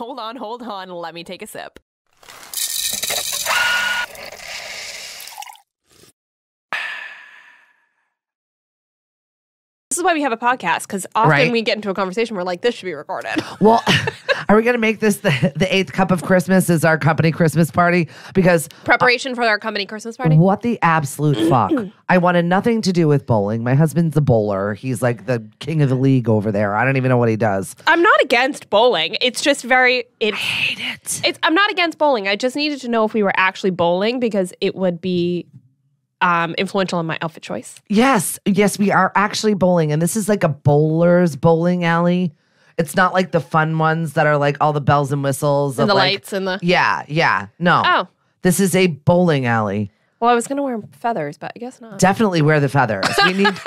Hold on. Let me take a sip. This is why we have a podcast, because often we get into a conversation where like, this should be recorded. Well, are we going to make this the eighth cup of Christmas is our company Christmas party? Because Preparation for our company Christmas party? what the absolute fuck? I wanted nothing to do with bowling. My husband's a bowler. He's like the king of the league over there. I don't even know what he does. I'm not against bowling. It's just I hate it. I'm not against bowling. I just needed to know if we were actually bowling because it would be influential in my outfit choice. Yes, we are actually bowling. And this is like a bowler's bowling alley. It's not like the fun ones that are like all the bells and whistles. And the lights and the... Yeah. No. Oh. This is a bowling alley. Well, I was going to wear feathers, but I guess not. Definitely wear the feathers.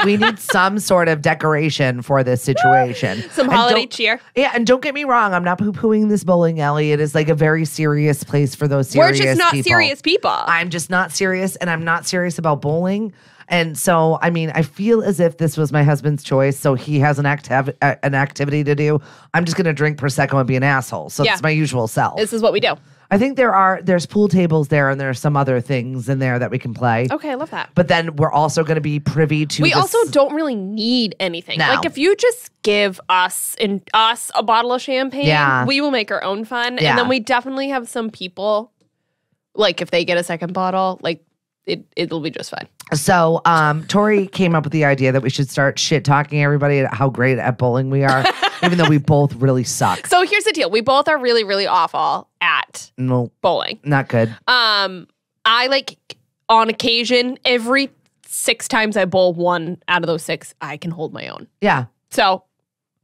We need some sort of decoration for this situation. Some holiday cheer. Yeah, and don't get me wrong, I'm not poo-pooing this bowling alley. It is like a very serious place for those serious people. We're just not serious people. I'm just not serious, and I'm not serious about bowling. And so, I mean, I feel as if this was my husband's choice, so he has an activity to do. I'm just going to drink Prosecco and be an asshole. So it's my usual self. This is what we do. I think there's pool tables there, and there's some other things in there that we can play. Okay, I love that. But then we're also going to be privy to. We also don't really need anything. No. Like if you just give us a bottle of champagne, we will make our own fun, and then we definitely have some people. Like if they get a second bottle, like it'll be just fine. So Tori came up with the idea that we should start shit talking everybody at how great at bowling we are, even though we both really suck. So here's the deal: we both are really, really awful at bowling. Not good. I like on occasion every 6 times I bowl 1 out of those 6, I can hold my own. Yeah. So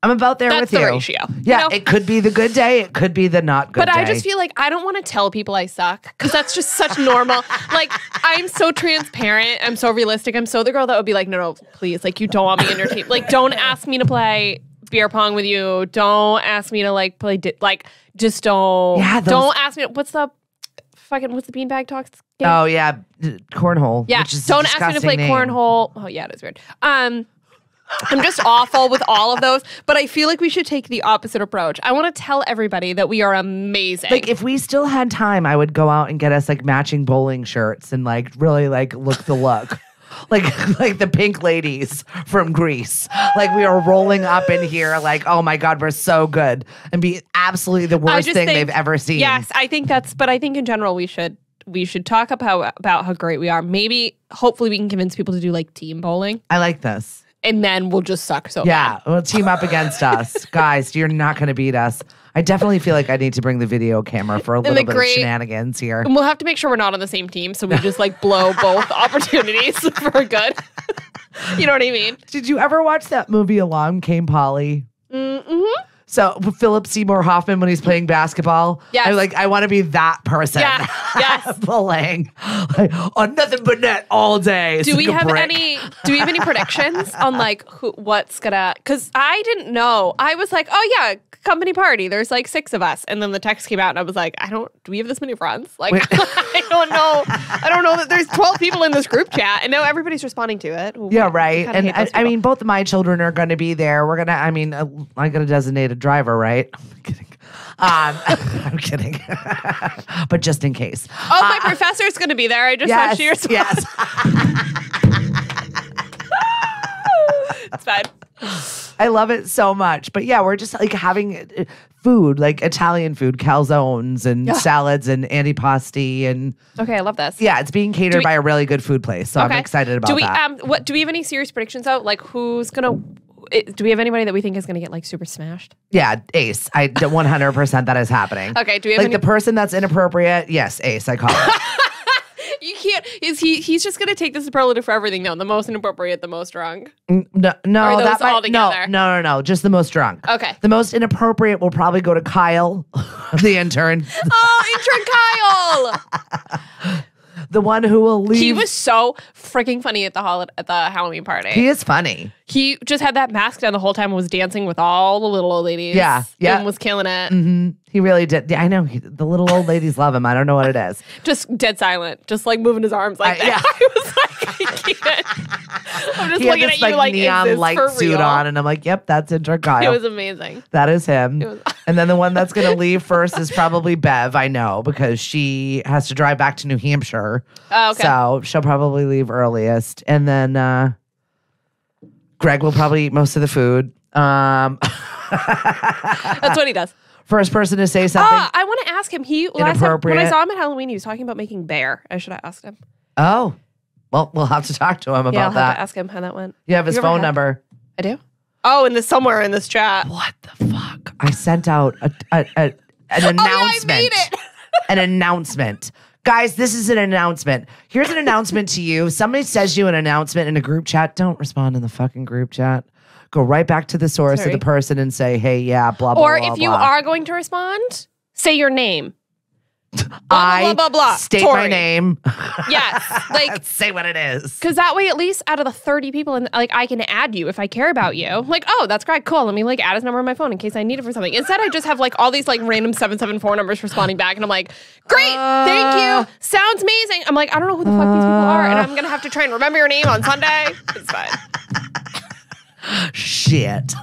I'm about there with you. That's the ratio. Yeah, you know? It could be the good day. It could be the not good day. But I just feel like I don't want to tell people I suck because that's just such normal. Like, I'm so transparent. I'm so realistic. I'm so the girl that would be like, no, please. Like, you don't want me in your team. Like, don't ask me to play beer pong with you. Don't ask me to, like, play. Just don't. Yeah, don't ask me. What's the beanbag talks game? Oh, yeah. Cornhole. Yeah. Which is don't ask me to play cornhole. Oh, yeah, it is weird. I'm just awful with all of those, but I feel like we should take the opposite approach. I want to tell everybody that we are amazing. Like, if we still had time, I would go out and get us, like, matching bowling shirts and, like, really, like, look the look. like the pink ladies from Greece. Like, we are rolling up in here like, oh, my God, we're so good. And be absolutely the worst thing they've ever seen. Yes, I think but I think in general we should talk about how great we are. Maybe, hopefully we can convince people to do, like, team bowling. I like this. And then we'll just suck so bad. We'll team up against us. Guys, you're not going to beat us. I definitely feel like I need to bring the video camera for a little bit of shenanigans here. And we'll have to make sure we're not on the same team, so we just like blow both opportunities for good. You know what I mean? Did you ever watch that movie Along Came Polly? Mm-hmm. So Philip Seymour Hoffman when he's playing basketball. Yes. I want to be that person. Yeah. Yes. Playing on nothing but net all day. Do we have any predictions on like what's gonna? Because I didn't know. I was like, oh yeah, company party. There's like 6 of us, and then the text came out, and I was like, do we have this many friends? Like, I don't know. I don't know that there's 12 people in this group chat, and now everybody's responding to it. Yeah, right. And I mean, both of my children are going to be there. We're gonna. I mean, I'm gonna designate a driver, right? I'm kidding. I'm kidding. But just in case. Oh, my professor's going to be there. I just saw she response. Yes. It's fine. I love it so much. But yeah, we're just like having food, like Italian food, calzones and salads and antipasti and. Okay, I love this. Yeah, it's being catered by a really good food place. So I'm excited about that. Do we have any serious predictions out? Like who's going to. Do we have anybody that we think is going to get like super smashed? Yeah, Ace. 100% that is happening. Okay, do we have the person that's inappropriate? Yes, Ace. I call it. You can't. He's just going to take the superlative for everything though. The most inappropriate, the most drunk. No, or those all together? No. Just the most drunk. Okay. The most inappropriate will probably go to Kyle, the intern. Oh, intern Kyle. The one who will leave. He was so freaking funny at the Halloween party. He is funny. He just had that mask down the whole time and was dancing with all the little old ladies. Yeah. And was killing it. Mm-hmm. He really did. Yeah, I know. The little old ladies love him. I don't know what it is. Just dead silent. Just like moving his arms like that. Yeah. I was like, I can't. I'm just He looking had at this you like, neon is this light for suit real? on, and I'm like, yep, that's intern Kyle. It was amazing. That is him. was- And then the one that's going to leave first is probably Bev, I know, because she has to drive back to New Hampshire. Oh, okay. So she'll probably leave earliest. And then Greg will probably eat most of the food. That's what he does. First person to say something. I want to ask him. Last time Inappropriate. when I saw him at Halloween, he was talking about making bear. I should have asked him. Oh. Well, we'll have to talk to him about Yeah, I'll have that. to ask him how that went. You have his You ever phone had- number. I do. Oh, somewhere in this chat. What the fuck? I sent out an announcement. I made it. An announcement. Guys, this is an announcement. Here's an announcement to you. Somebody says you an announcement in a group chat. Don't respond in the fucking group chat. Go right back to the source Sorry. of the person and say, hey, yeah, blah, blah, Or blah, if you blah. are going to respond, say your name. I blah, blah, blah. state Tori. my name. Yes. Like, Say what it is. because that way, at least out of the 30 people, I can add you if I care about you. Like, oh, that's great. Cool. Let me add his number on my phone in case I need it for something. Instead, I just have all these random 774 numbers responding back. And I'm like, great. Thank you. Sounds amazing. I'm like, I don't know who the fuck these people are. And I'm going to have to try and remember your name on Sunday. It's fine. Shit.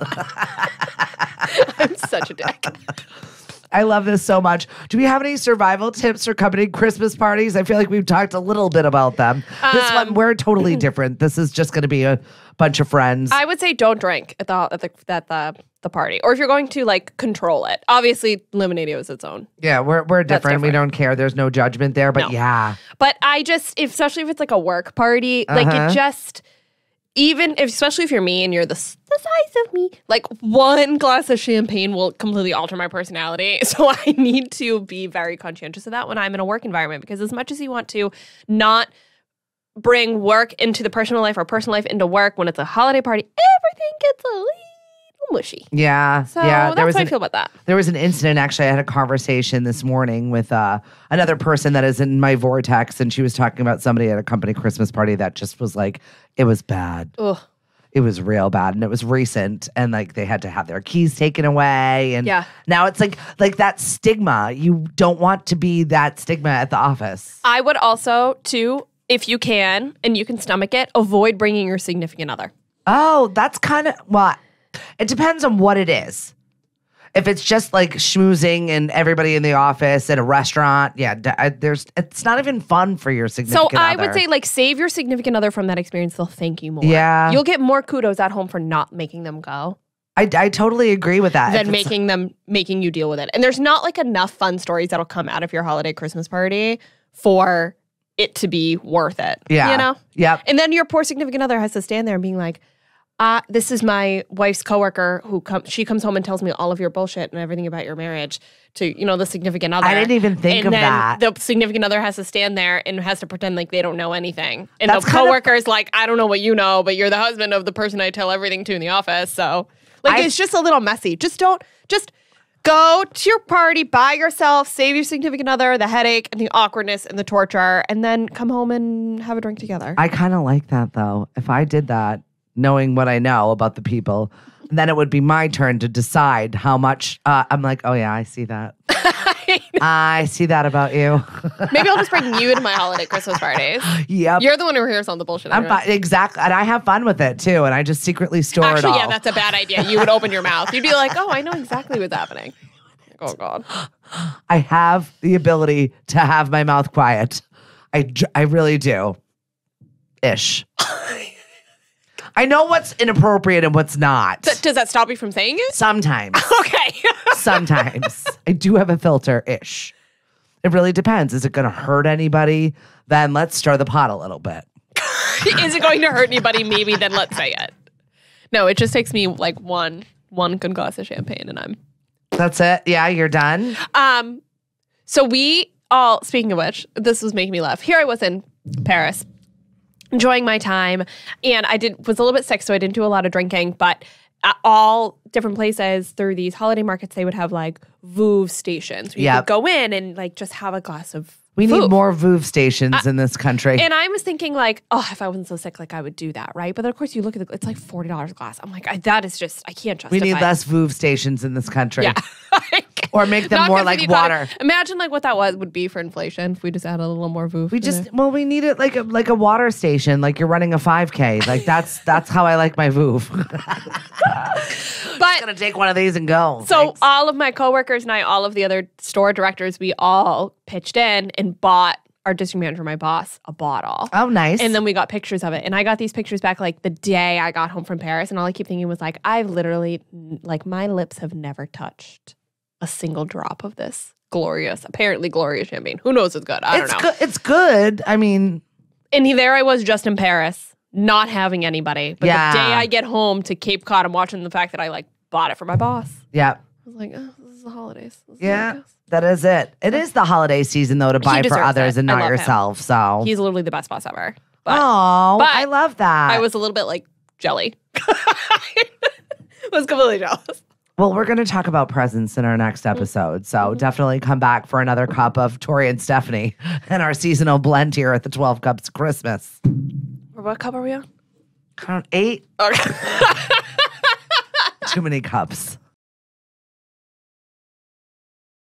I'm such a dick. I love this so much. Do we have any survival tips for company Christmas parties? I feel like we've talked a little bit about them. This one, we're totally different. This is just going to be a bunch of friends. I would say don't drink at the party, or if you're going to control it. Obviously, Lemonade is its own. Yeah, we're different. We different. don't care. There's no judgment there. But No. yeah, But I just, especially if it's a work party, Uh-huh. it just, especially if you're me and you're the size of me, one glass of champagne will completely alter my personality. So I need to be very conscientious of that when I'm in a work environment, because as much as you want to not bring work into the personal life or personal life into work, when it's a holiday party, everything gets a little mushy. yeah, So yeah. that's how I feel about that. There was an incident. Actually, I had a conversation this morning with another person that is in my vortex, and she was talking about somebody at a company Christmas party that just was it was bad. Ugh. It was real bad, and it was recent, and they had to have their keys taken away, and Yeah. now it's like that stigma. You don't want to be that stigma at the office. I would also, too, if you can and you can stomach it, avoid bringing your significant other. Oh, that's kind of it depends on what it is. If it's just schmoozing and everybody in the office at a restaurant, yeah, it's not even fun for your So significant I other. would say save your significant other from that experience. They'll thank you more. Yeah. You'll get more kudos at home for not making them go I totally agree with that. than If it's- making you deal with it. And there's not enough fun stories that'll come out of your holiday Christmas party for it to be worth it. Yeah. You know? Yep. And then your poor significant other has to stand there and being like, this is my wife's coworker who she comes home and tells me all of your bullshit and everything about your marriage to, the significant other. I didn't even think and of then that. The significant other has to stand there and has to pretend like they don't know anything. And That's the kind of- coworker is like, I don't know what you know, but you're the husband of the person I tell everything to in the office. So it's just a little messy. Just go to your party by yourself, save your significant other the headache and the awkwardness and the torture, and then come home and have a drink together. I kind of like that though. If I did that, knowing what I know about the people, then it would be my turn to decide how much. I'm like, oh yeah, I see that. I see that about you. Maybe I'll just bring you into my holiday Christmas parties. Yep. You're the one who hears all the bullshit. I'm anyway. fine. Exactly. And I have fun with it too. And I just secretly store it Actually, all. yeah, that's a bad idea. You would open your mouth. You'd be like, oh, I know exactly what's happening. Oh, God. I have the ability to have my mouth quiet. I really do. Ish. I know what's inappropriate and what's not. Does that stop you from saying it? Sometimes. Okay. Sometimes. I do have a filter-ish. It really depends. Is it going to hurt anybody? Then let's stir the pot a little bit. Is it going to hurt anybody? Maybe then let's say it. No, it just takes me one good glass of champagne and I'm. That's it? Yeah, you're done? So we all, speaking of which, this was making me laugh. Here I was in Paris, enjoying my time, and was a little bit sick, so I didn't do a lot of drinking, but at all different places through these holiday markets, they would have Vouv stations where you Yep. could go in and just have a glass of We need Vouv. more Vouv stations in this country. And I was thinking like, oh, if I wasn't so sick, like I would do that, right? But then of course you look at it's like $40 a glass. I'm like, that is just, I can't justify. We need less Vouv stations in this country. Yeah. Or make them Not more good for like the water. economy. Imagine like what that would be for inflation if we just added a little more Vouv. We need it like a water station, like you're running a 5K. Like that's how I like my Vouv. But gonna take one of these and go. so Thanks. all of my coworkers and I, all of the other store directors, we all pitched in and bought our district manager, my boss, a bottle. Oh, nice. And then we got pictures of it. And I got these pictures back like the day I got home from Paris. And all I keep thinking was like, I've literally, like my lips have never touched a single drop of this apparently glorious champagne. Who knows it's good? I don't know. It's good. I mean. And there I was just in Paris, not having anybody. But the day I get home to Cape Cod, I'm watching the fact that I like bought it for my boss. Yeah. I was like, oh, this is the holidays. Yeah. That is it. It is the holiday season, though, to buy for deserves others it. and I not love him. yourself. So He's literally the best boss ever. but But I love that. I was a little bit like jelly. I was completely jealous. Well, we're going to talk about presents in our next episode. So definitely come back for another cup of Tori and Stephanie and our seasonal blend here at the 12 Cups of Christmas. What cup are we on? Count 8. Okay. Too many cups.